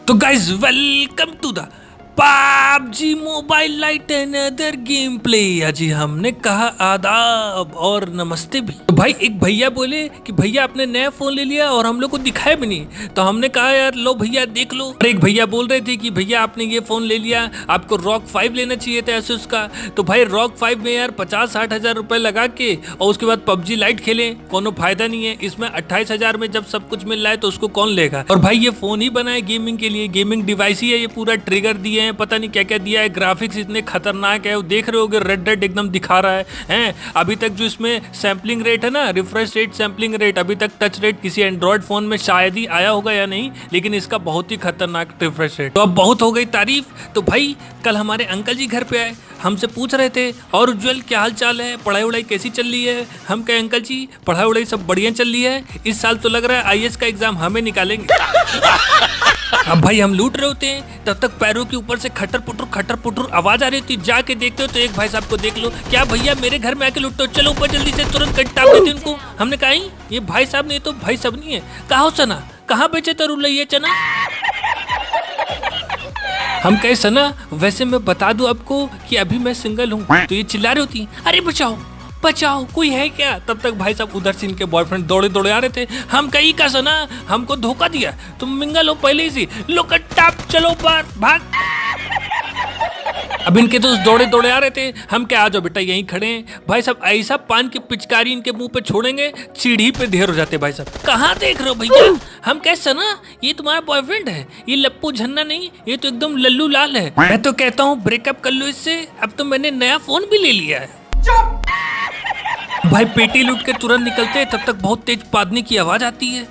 तो guys welcome to the PUBG mobile lite and other game play. अजी हमने कहा आदाब और नमस्ते भी। तो भाई एक भैया बोले कि भैया आपने नया फोन ले लिया और हम लोग को दिखाया भी नहीं। तो हमने कहा यार लो भैया देख लो। और एक भैया बोल रहे थे कि भैया आपने ये फोन ले लिया, आपको ROG 5 लेना चाहिए था Asus का। तो भाई ROG 5 में यार 50-60 हजार रुपए लगा के और उसके बाद PUBG लाइट खेलें, कोनो फायदा नहीं है। इसमें 28 हजार में जब सब कुछ मिल रहा है तो उसको कौन लेगा। और भाई ये फोन ही बना है गेमिंग के लिए, गेमिंग डिवाइस ही है ये। पूरा ट्रिगर दिए हैं, पता नहीं क्या क्या दिया है, ग्राफिक्स इतने खतरनाक है। वो देख रहे होगे रेड रेड एकदम दिखा रहा है। अभी तक जो इसमें सैम्पलिंग रेट है ना, रिफ्रेश रेट, सैम्पलिंग रेट, अभी तक टच रेट किसी एंड्रॉइड फोन में शायद ही आया होगा या नहीं, लेकिन इसका बहुत ही खतरनाक रिफ्रेश रेट। तो अब बहुत हो गई तारीफ। तो भाई कल हमारे अंकल जी घर पे आए, हमसे पूछ रहे थे और उज्जवल क्या हाल चाल है, पढ़ाई वढ़ाई कैसी चल रही है। हम कहे अंकल जी पढ़ाई वढ़ाई सब बढ़िया चल रही है, इस साल तो लग रहा है IAS का एग्जाम हमें निकालेंगे। अब भाई हम लूट रहे होते हैं, तब तक पैरों के ऊपर से खटर पुटर आवाज आ रही थी। जाके देखते हो तो एक भाई साहब को देख लो, क्या भैया मेरे घर में आके लूटते हो, चलो ऊपर जल्दी से, तुरंत कट्टाप देते उनको। हमने कहा ये भाई साहब नहीं तो भाई सब नहीं है। कहा सना कहाँ बेचे तरुलैया चना। हम कहे सना वैसे मैं बता दूं आपको कि अभी मैं सिंगल हूँ। तो ये चिल्ला रही होती अरे बचाओ बचाओ कोई है क्या। तब तक भाई साहब उधर से इनके बॉयफ्रेंड दौड़े दौड़े आ रहे थे। हम कहीं का सना हमको धोखा दिया, तुम मिंगल हो पहले ही सी, लो कट्टा चलो ऊपर भाग। अब इनके दोस्त दौड़े दौड़े आ रहे थे। हम क्या आ जाओ बेटा यहीं खड़े हैं। भाई साहब ऐसा पान की पिचकारी इनके मुंह पे छोड़ेंगे सीढ़ी पे ढेर हो जाते। भाई साहब कहाँ देख रहे हो भैया। हम कैसे ना ये तुम्हारा बॉयफ्रेंड है, ये लप्पू झन्ना नहीं, ये तो एकदम लल्लू लाल है। मैं तो कहता हूँ ब्रेकअप कर लो इससे, अब तो मैंने नया फोन भी ले लिया है। भाई पेटी लूट के तुरंत निकलते हैं, तब तक बहुत तेज पादने की आवाज आती है।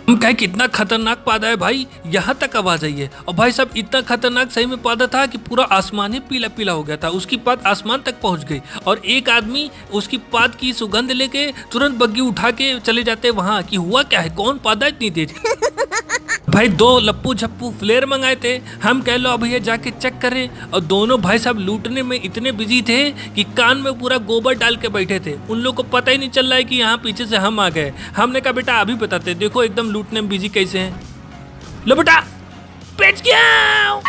हम कहे कितना खतरनाक पादा है भाई, यहाँ तक आवाज आई है। और भाई साहब इतना खतरनाक सही में पादा था कि पूरा आसमान ही पीला पीला हो गया था। उसकी पाद आसमान तक पहुंच गई और एक आदमी उसकी पाद की सुगंध लेके तुरंत बग्गी उठा के चले जाते वहां कि हुआ क्या है, कौन पादा इतनी तेज। भाई 2 लप्पू झप्पू फ्लेयर मंगाए थे। हम कह लो भैया जाके चेक करें, और दोनों भाई साहब लूटने में इतने बिजी थे कि कान में पूरा गोबर डाल के बैठे थे। उन लोग को पता ही नहीं चल रहा है कि यहाँ पीछे से हम आ गए। हमने कहा बेटा अभी बताते, देखो एकदम लूटने में बिजी कैसे हैं। लो बेटा बेच गया।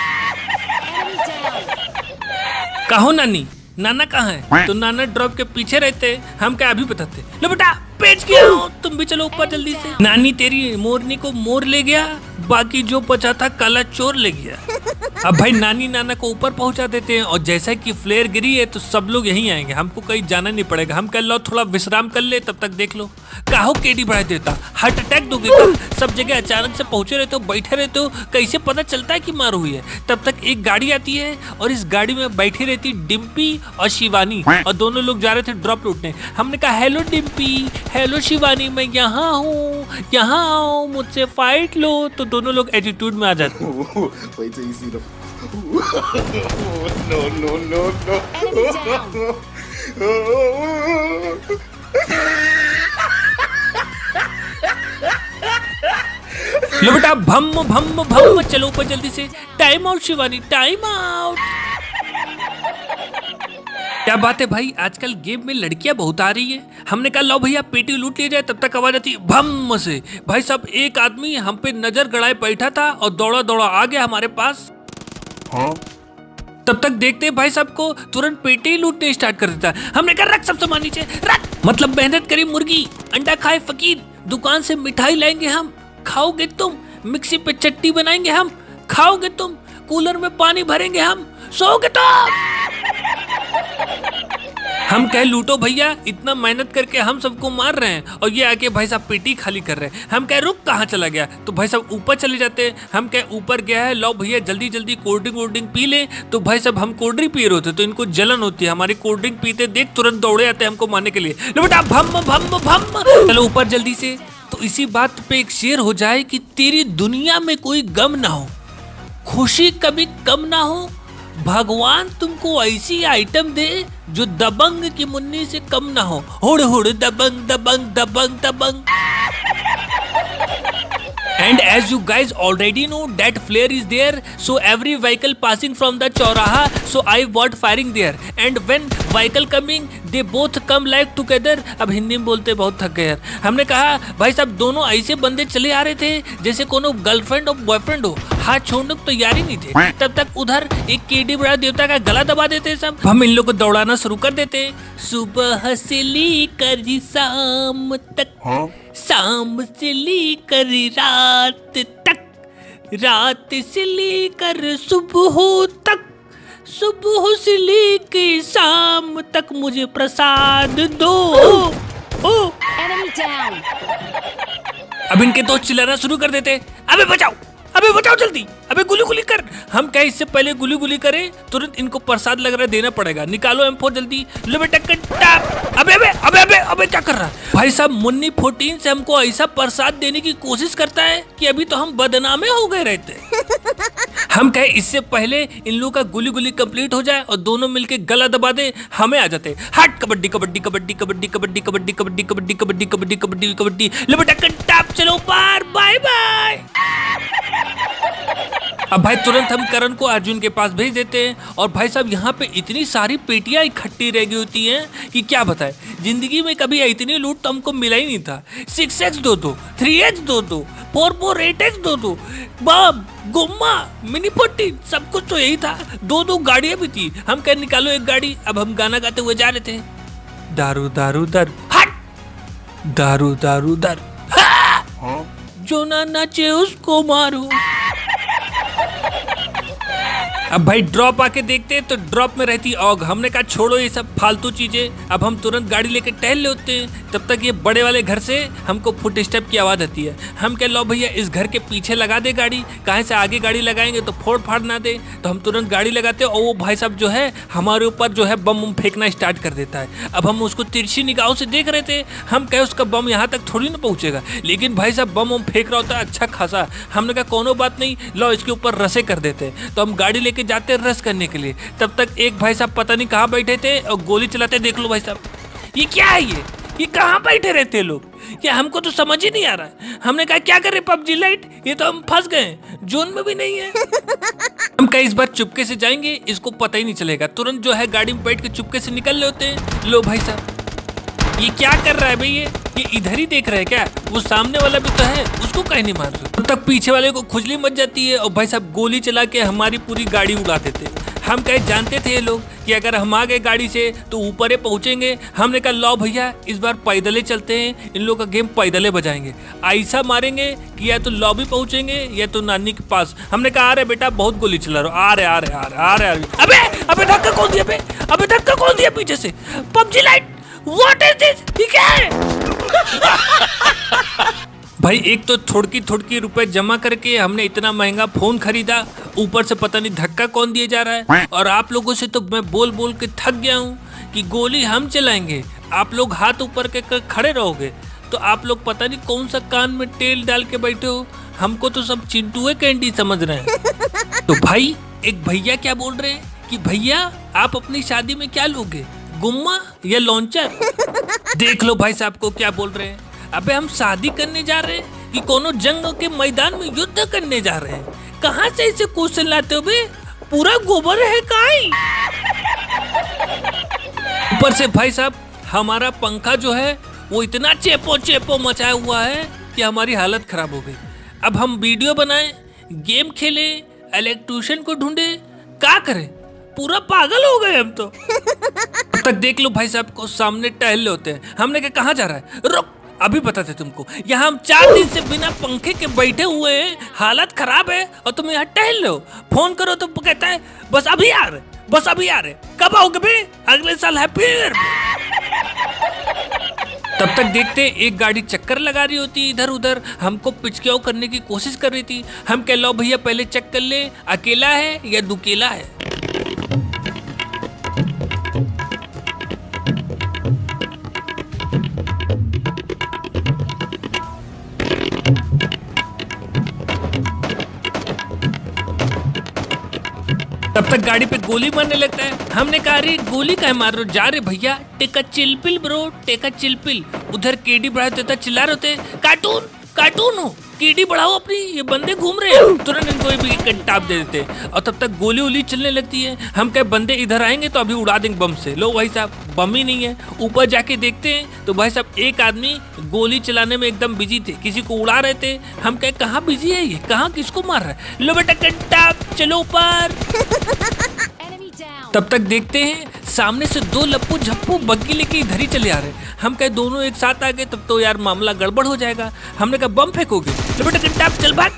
कहो नानी, नाना कहाँ है। तो नाना ड्रॉप के पीछे रहते। हम क्या अभी बताते, लो बेटा बेच गया, तुम भी चलो ऊपर जल्दी से। नानी तेरी मोरनी को मोर ले गया, बाकी जो बचा था काला चोर ले गया। अब भाई नानी नाना को ऊपर पहुंचा देते हैं, और जैसा कि फ्लेयर गिरी है तो सब लोग यहीं आएंगे, हमको कहीं जाना नहीं पड़ेगा। हम कह लो थोड़ा विश्राम कर ले, तब तक देख लो काहो केडी बढ़ा देता, हार्ट अटैक दोगे क्या। सब जगह अचानक से पहुंचे रहते हो, बैठे रहते हो, कैसे पता चलता है कि मार हुई है। तब तक एक गाड़ी आती है और इस गाड़ी में बैठी रहती डिम्पी और शिवानी, और दोनों लोग जा रहे थे ड्रॉप लूटने। हमने कहा हेलो डिम्पी, हेलो शिवानी, मैं यहाँ हूँ, यहाँ आओ मुझसे फाइट लो। तो दोनों लोग एटीट्यूड में आ जाते। लो बेटा भम भम भम, चलो ऊपर जल्दी से। Time out Shivani, time out. क्या बात है भाई, आजकल गेम में लड़कियां बहुत आ रही है। हमने कहा लो भैया पेटी लूट लिया जाए, तब तक आवाज आती भम से। भाई साहब एक आदमी हम पे नजर गड़ाए बैठा था और दौड़ा दौड़ा आ गया हमारे पास। हाँ? तब तक देखते भाई साहब को तुरंत पेटी ही लूटने स्टार्ट कर देता। हमने कहा रख सब सामान नीचे रख। मतलब मेहनत करी मुर्गी, अंडा खाए फकीर, दुकान से मिठाई लाएंगे हम, खाओगे तुम, मिक्सी पे चट्टी बनाएंगे हम, खाओगे तुम, कूलर में पानी भरेंगे हम, सोओगे तुम। हम कहे लूटो भैया, इतना मेहनत करके हम सबको मार रहे हैं और ये आके भाई साहब पेटी खाली कर रहे हैं। हम कहे रुक कहाँ चला गया। तो भाई साहब ऊपर चले जाते हैं। हम कहे ऊपर गया है, लो भैया जल्दी जल्दी कोल्ड ड्रिंक पी ले। तो भाई साहब हम कोल्ड ड्रिंक पी रहे होते तो इनको जलन होती है, हमारी कोल्ड ड्रिंक पीते देख तुरंत दौड़े आते हैं हमको मारने के लिए। लो बेटा भम भम भम, चलो ऊपर जल्दी से। तो इसी बात पे एक शेर हो जाए कि तेरी दुनिया में कोई गम ना हो, खुशी कभी कम ना हो, भगवान तुमको ऐसी आइटम दे जो दबंग की मुन्नी से कम ना हो। हुड़ हुड़ दबंग दबंग दबंग दबंग। And as you guys already know that flare is there, so every vehicle passing from the Chauraha, so I bought firing there. And when vehicle coming they both come like together. अब हिंदी में बोलते बहुत थक गए यार। हमने कहा भाई साहब दोनों ऐसे बंदे चले आ रहे थे जैसे कोनो गर्लफ्रेंड और बॉयफ्रेंड हो, हाथ छोड़ने को तैयार ही नहीं थे। तब तक उधर एक केडी बड़ा देवता का गला दबा देते सब। हम इन लोग को दौड़ाना शुरू कर देते। सुबह से लेकर शाम तक, शाम से लेकर रात तक, रात से लेकर सुबह तक, सुबह से लेके शाम तक मुझे प्रसाद दो। अब इनके दोस्त चिल्लाना शुरू कर देते, अबे बचाओ, अबे बचाओ जल्दी, अबे गुली गुली कर। हम क्या इससे पहले गुली गुली करें तुरंत इनको प्रसाद लग रहा है देना पड़ेगा। निकालो M4 जल्दी, लो बेटा कट्टा। अबे अबे अबे अबे अबे क्या कर रहा है भाई साहब। मुन्नी 14 से हमको ऐसा प्रसाद देने की कोशिश करता है कि अभी तो हम बदनामे हो गए रहते। हम कहे इससे पहले इन लोगों का गुली गुली कंप्लीट हो जाए और दोनों मिलके गला दबा दे, हमें आ जाते। हट कबड्डी कबड्डी कबड्डी कबड्डी कबड्डी कबड्डी कबड्डी कबड्डी कबड्डी कबड्डी कबड्डी कबड्डी, लो बेटा कट्टा, चलो पार, बाय बाय। अब भाई तुरंत हम करण को अर्जुन के पास भेज देते हैं। और भाई साहब यहाँ पे इतनी सारी पेटियां इकट्ठी रह गई होती हैं कि क्या बताएं। जिंदगी में कभी इतनी लूट तो हमको मिला ही नहीं था। 6x दो दो, 3x दो दो, 4 8x दो दो, बम गुम्मा मिनी 14 सब कुछ तो यही था। दो गाड़ियां भी थी। हम कह निकालो एक गाड़ी। अब हम गाना गाते हुए जा रहे थे, दारू दारू दारू हट, दारू दारू दारू, जो ना नाचे उसको मारो। अब भाई ड्रॉप आके देखते हैं तो ड्रॉप में रहती ऑग। हमने कहा छोड़ो ये सब फालतू चीजें, अब हम तुरंत गाड़ी लेके टहल ले होते हैं। तब तक ये बड़े वाले घर से हमको फुट स्टेप की आवाज आती है। हम कह लो भैया इस घर के पीछे लगा दे गाड़ी, कहाँ से आगे गाड़ी लगाएंगे तो फोड़ फाड़ ना दे। तो हम तुरंत गाड़ी लगाते हैं और वो भाई साहब जो है हमारे ऊपर जो है बम फेंकना स्टार्ट कर देता है। अब हम उसको तिरछी निगाहों से देख रहे थे। हम कहे उसका बम यहाँ तक थोड़ी ना पहुंचेगा, लेकिन भाई साहब बम फेंक रहा होता है अच्छा खासा। हमने कहा कोनो बात नहीं, लो इसके ऊपर रसे कर देते। तो हम गाड़ी लेके जाते रस करने के लिए। तब तक एक भाई साहब पता नहीं कहाँ बैठे थे और गोली चलाते। देख लो भाई साहब ये क्या है, ये कहाँ बैठे रहते हैं लोग, ये हमको तो समझ ही नहीं आ रहा है। हमने कहा क्या करे PUBG लाइट, ये तो हम फंस गए, जोन में भी नहीं है। हम कहीं इस बार चुपके से जाएंगे, इसको पता ही नहीं चलेगा। तुरंत जो है गाड़ी में बैठ के चुपके से निकल लेते हैं। लो भाई साहब ये क्या कर रहा है भाई, ये इधर ही देख रहा है क्या, वो सामने वाला भी तो है, उसको कहीं नहीं मार रहे। तब तक पीछे वाले को खुजली मच जाती है और भाई साहब गोली चला के हमारी पूरी गाड़ी उड़ा देते। हम कहे जानते थे ये लोग कि अगर हम आ गए गाड़ी से तो ऊपर ही पहुंचेंगे। हमने कहा लो भैया इस बार पैदले चलते हैं, इन लोग का गेम पैदले बजाएंगे। ऐसा मारेंगे कि या तो लॉबी पहुंचेंगे या तो नानी के पास। हमने कहा आ रहे बेटा बहुत गोली चला रहा, आ रहे। अबे अबे धक्का कौन दिया, अबे धक्का कौन दिया पीछे से। PUBG light what is this, ठीक है भाई। एक तो थोड़की रुपए जमा करके हमने इतना महंगा फोन खरीदा, ऊपर से पता नहीं धक्का कौन दिया जा रहा है। और आप लोगों से तो मैं बोल बोल के थक गया हूँ कि गोली हम चलाएंगे, आप लोग हाथ ऊपर के खड़े रहोगे। तो आप लोग पता नहीं कौन सा कान में तेल डाल के बैठे हो, हमको तो सब चिंटुए कैंडी समझ रहे हैं। तो भाई एक भैया क्या बोल रहे हैं कि भैया आप अपनी शादी में क्या लोगे, गुम्मा या लॉन्चर। देख लो भाई साहब को क्या बोल रहे हैं। अबे हम शादी करने जा रहे हैं कि कोनो जंग के मैदान में युद्ध करने जा रहे हैं। कहाँ से ऐसे क्वेश्चन लाते हो बे, पूरा गोबर है काई। ऊपर से भाई साहब हमारा पंखा जो है वो इतना चेपो मचाया हुआ है कि हमारी हालत खराब हो गई। अब हम वीडियो बनाए, गेम खेले, इलेक्ट्रिशियन को ढूंढे, क्या करें, पूरा पागल हो गए हम तो। अब तक देख लो भाई साहब को सामने टहल होते हैं। हमने कहा कहाँ जा रहा है, रुक अभी बताते तुमको। यहाँ हम 4 दिन से बिना पंखे के बैठे हुए हैं, हालत खराब है और तुम यहाँ टहल लो। फोन करो तो कहता है बस अभी आ रहे, बस अभी आ रहे। कब आओगे बे, अगले साल हैप्पी न्यू ईयर। तब तक देखते एक गाड़ी चक्कर लगा रही होती इधर उधर, हमको पिचक्याव करने की कोशिश कर रही थी। हम कह लो भैया पहले चेक कर ले अकेला है या दुकेला है। तब तक गाड़ी पे गोली मारने लगता है। हमने कहा अरे गोली काहे मार रहे हो, जा रहे भैया, take a chill pill bro, take a chill pill. उधर केडी बढ़ा देता चिल्ला रहे होते कार्टून कार्टून हो स्पीड बढ़ाओ अपनी, ये बंदे घूम रहे हैं। तुरंत इनको भी एक टाप दे देते और तब तक गोली उली चलने लगती है। हम कहे बंदे इधर आएंगे तो अभी उड़ा देंगे बम से। लो भाई साहब बम ही नहीं है। ऊपर जाके देखते हैं तो भाई साहब एक आदमी गोली चलाने में एकदम बिजी थे, किसी को उड़ा रहे थे। हम कहे कहाँ बिजी है ये, कहाँ किसको मार रहा है। लो बेटा टाप चलो ऊपर। तब तक देखते हैं सामने से दो लप्पू झप्पू बग्गी लेके इधर ही चले आ रहे हैं। हम कहे दोनों एक साथ आ गए तब तो यार मामला गड़बड़ हो जाएगा। हमने कहा बम फेंकोगे, तो बेटा टाप चल भाग।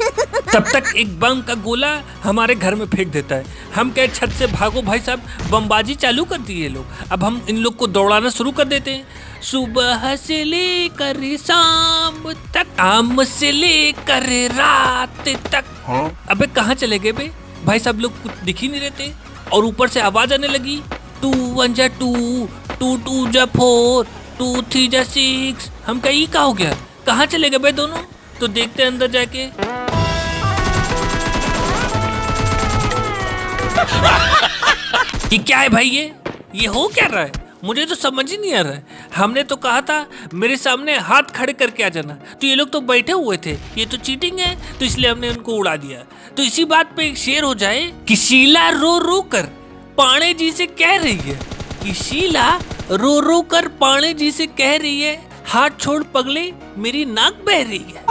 तब तक एक बम का गोला हमारे घर में फेंक देता है। हम कहे छत से भागो भाई साहब, बमबाजी चालू कर दी ये लोग। अब हम इन लोग को दौड़ाना शुरू कर देते हैं। सुबह से लेकर शाम तक, शाम से लेकर रात तक। अबे कहाँ चले गए बे भाई साहब, लोग कुछ दिख ही नहीं रहते। और ऊपर से आवाज आने लगी 2 1 जा 2, 2 2 जा 4, 2 3 जा 6। हम कहीं क्या हो गया, कहाँ चले गए भाई दोनों। तो देखते हैं अंदर जाके। ये क्या है भाई, ये हो क्या रहा है, मुझे तो समझ ही नहीं आ रहा है। हमने तो कहा था मेरे सामने हाथ खड़े करके आ जाना, तो ये लोग तो बैठे हुए थे। ये तो चीटिंग है, तो इसलिए हमने उनको उड़ा दिया। तो इसी बात पे एक शेर हो जाए कि शीला रो रो कर पाणे जी से कह रही है, कि शीला रो रो कर पाणे जी से कह रही है, हाथ छोड़ पगले मेरी नाक बह रही है।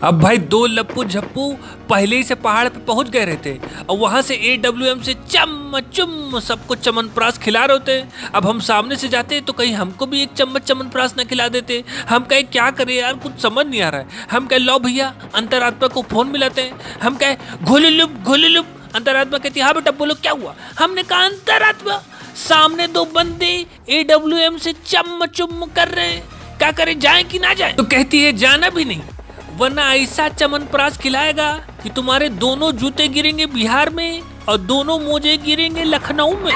अब भाई दो लप्पू झप्पू पहले ही से पहाड़ पे पहुंच गए रहते और वहां से AWM से चम चुम सबको चमनप्राश खिला रहे होते। अब हम सामने से जाते तो कहीं हमको भी एक चम्मच चमनप्राश न खिला देते। हम कहे क्या करें यार, कुछ समझ नहीं आ रहा है। हम कहे लो भैया अंतरात्मा को फोन मिलाते हैं। हम कहे घुलुलुप। अंतरात्मा कहती हाँ बेटा बोलो क्या हुआ। हमने कहा अंतरात्मा सामने दो बंदे AWM से चम चुम कर रहे हैं, क्या करें जाए कि ना जाए। तो कहती है जाना भी नहीं, वरना ऐसा चमनप्राश खिलाएगा कि तुम्हारे दोनों जूते गिरेंगे बिहार में और दोनों मोजे गिरेंगे लखनऊ में।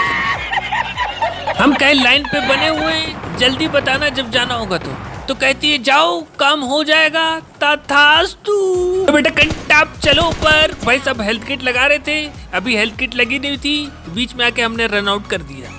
हम कहे लाइन पे बने हुए हैं, जल्दी बताना जब जाना होगा। तो कहती है जाओ काम हो जाएगा तथास्तु। तो बेटा कंटाप चलो ऊपर। भाई सब हेल्थ किट लगा रहे थे, अभी हेल्थ किट लगी नहीं थी, बीच में आके हमने रन आउट कर दिया।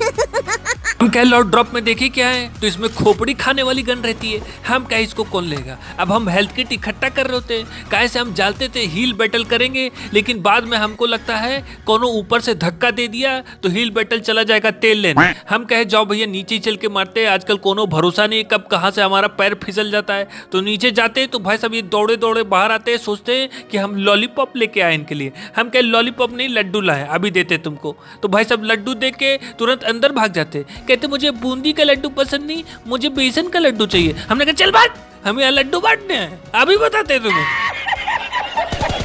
हम कहे लॉट ड्रॉप में देखे क्या है, तो इसमें खोपड़ी खाने वाली गन रहती है। हम कहे इसको कौन लेगा। अब हम हेल्थ किट इकट्ठा कर रहे होते, काहे से हम जालते थे हील बैटल करेंगे, लेकिन बाद में हमको लगता है कोनो ऊपर से धक्का दे दिया तो हील बैटल चला जाएगा तेल लेने। हम कहे जाओ भैया नीचे चल के मारते हैं, आजकल कोनो भरोसा नहीं कब कहाँ से हमारा पैर फिसल जाता है। तो नीचे जाते तो भाई सब ये दौड़े दौड़े बाहर आते हैं, सोचते हैं कि हम लॉलीपॉप लेके आए इनके लिए। हम कहे लॉलीपॉप नहीं लड्डू लाए, अभी देते तुमको। तो भाई सब लड्डू देख के तुरंत अंदर भाग जाते, कहते मुझे बूंदी का लड्डू पसंद नहीं, मुझे बेसन का लड्डू चाहिए। हमने कहा चल भाग, हमें यहाँ लड्डू बांटने हैं, अभी बताते तुम्हें।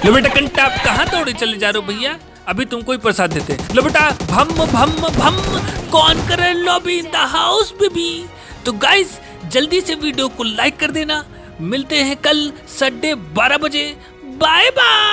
लो बेटा कंटा आप कहाँ दौड़े चले जा रहे हो भैया, अभी तुमको ही प्रसाद देते। लो बेटा भम भम भम कौन करे lobby in the house baby. तो गाइस जल्दी से वीडियो को लाइक कर देना। मिलते हैं कल 12:30 बजे। Bye bye.